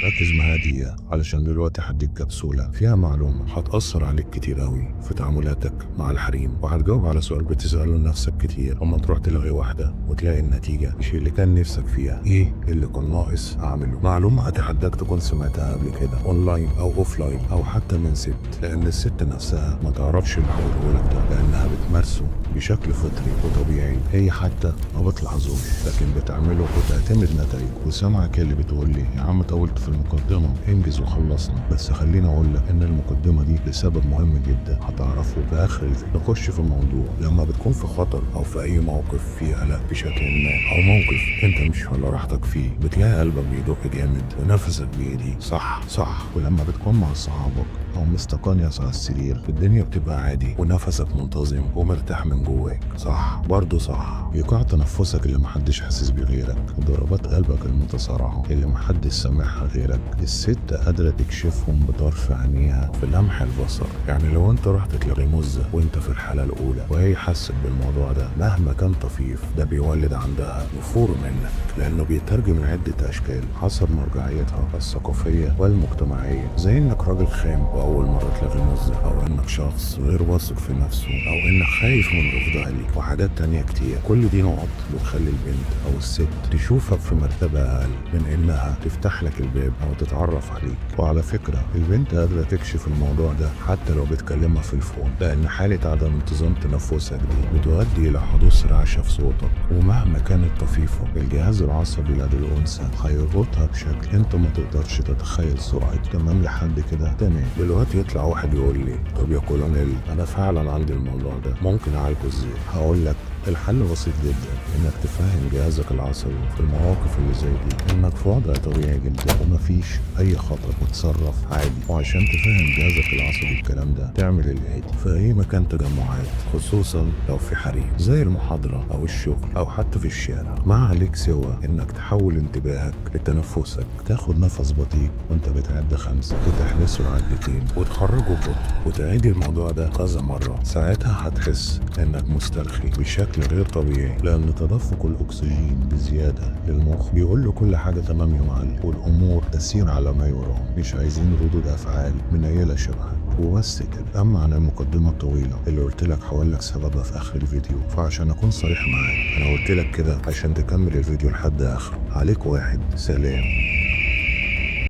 ركز معايا دقيقة علشان دلوقتي هديك كبسولة فيها معلومة هتأثر عليك كتير أوي في تعاملاتك مع الحريم، وهتجاوب على سؤال بتسأله لنفسك كتير أما تروح تلغي واحدة وتلاقي النتيجة مش اللي كان نفسك فيها. إيه اللي كان ناقص أعمله؟ معلومة هتحداك تكون سمعتها قبل كده أونلاين أو أوفلاين أو حتى من ست، لأن الست نفسها ما تعرفش اللي هقولهولك ده لأنها بتمارسه بشكل فطري وطبيعي، هي حتى ما بتلاحظوش لكن بتعمله وتعتمد نتائجه. وسامعك اللي بتقول لي يا عم طولت في المقدمة، انجز وخلصنا. بس خليني اقول لك ان المقدمة دي لسبب مهم جدا هتعرفه في اخر الفيديو. نخش في الموضوع. لما بتكون في خطر او في اي موقف فيه قلق بشكل ما، او موقف انت مش على راحتك فيه، بتلاقي قلبك بيدق جامد ونفسك بيضيق. صح. ولما بتكون مع صحابك او مستقنيس على السرير الدنيا بتبقى عادي ونفسك منتظم ومرتاح من جواك. صح برضه صح. ايقاع تنفسك اللي محدش حاسس بيه غيرك، وضربات قلبك المتسارعة اللي محدش سامعها غيرك. الست قادرة تكشفهم بطرف عينيها في لمح البصر. يعني لو انت رحت تلاقي مزة وانت في الحالة الاولى وهي حست بالموضوع ده مهما كان طفيف، ده بيولد عندها نفور منك لانه بيترجم لعدة اشكال حسب مرجعيتها الثقافية والمجتمعية، زي انك راجل خام واول مرة تلاقي مزة، او انك شخص غير واثق في نفسه، او انك خايف من رفضها ليك، وحاجات تانية كتير. كل دي نقط بتخلي البنت او الست تشوفك في مرتبة اقل من انها تفتح لك الباب او تتعرف عليك. وعلى فكرة البنت قادرة تكشف الموضوع ده حتى لو بتكلمها في الفون، لان حالة عدم انتظام تنفسك دي بتؤدي الى حدوث رعشة في صوتك، ومهما كانت طفيفة الجهاز العصبي لدى الانثى هيربطها بشكل انت ما تقدرش تتخيل سرعة. تمام لحد كده؟ تمام. دلوقتي يطلع واحد يقول لي طب يا كولونيل انا فعلا عندي الموضوع ده، ممكن اعالجه ازاي؟ هقول لك الحل بسيط جدا، انك تفهم جهازك العصبي في المواقف اللي زي دي انك في وضع طبيعي جدا ومفيش اي خطر وتصرف عادي. وعشان تفهم جهازك العصبي الكلام ده تعمل الاتي في اي مكان تجمعات، خصوصا لو في حريم زي المحاضرة او الشغل او حتى في الشارع. ما عليك سوى انك تحول انتباهك لتنفسك، تاخد نفس بطيء وانت بتعد 5 وتحبسه عدتين وتخرجه ببطء، وتعيد الموضوع ده كذا مرة. ساعتها هتحس انك مسترخي بشكل غير طبيعي، لان تدفق الاكسجين بزياده للمخ بيقول له كل حاجه تمام يا معلم، والامور تسير على ما يرام. مش عايزين ردود افعال منيله شبهك وبس كده. اما عن المقدمه الطويله اللي قلت لك هقول لك سببها في اخر الفيديو، فعشان اكون صريح معاك انا قلت لك كده عشان تكمل الفيديو لحد اخره. عليك واحد، سلام.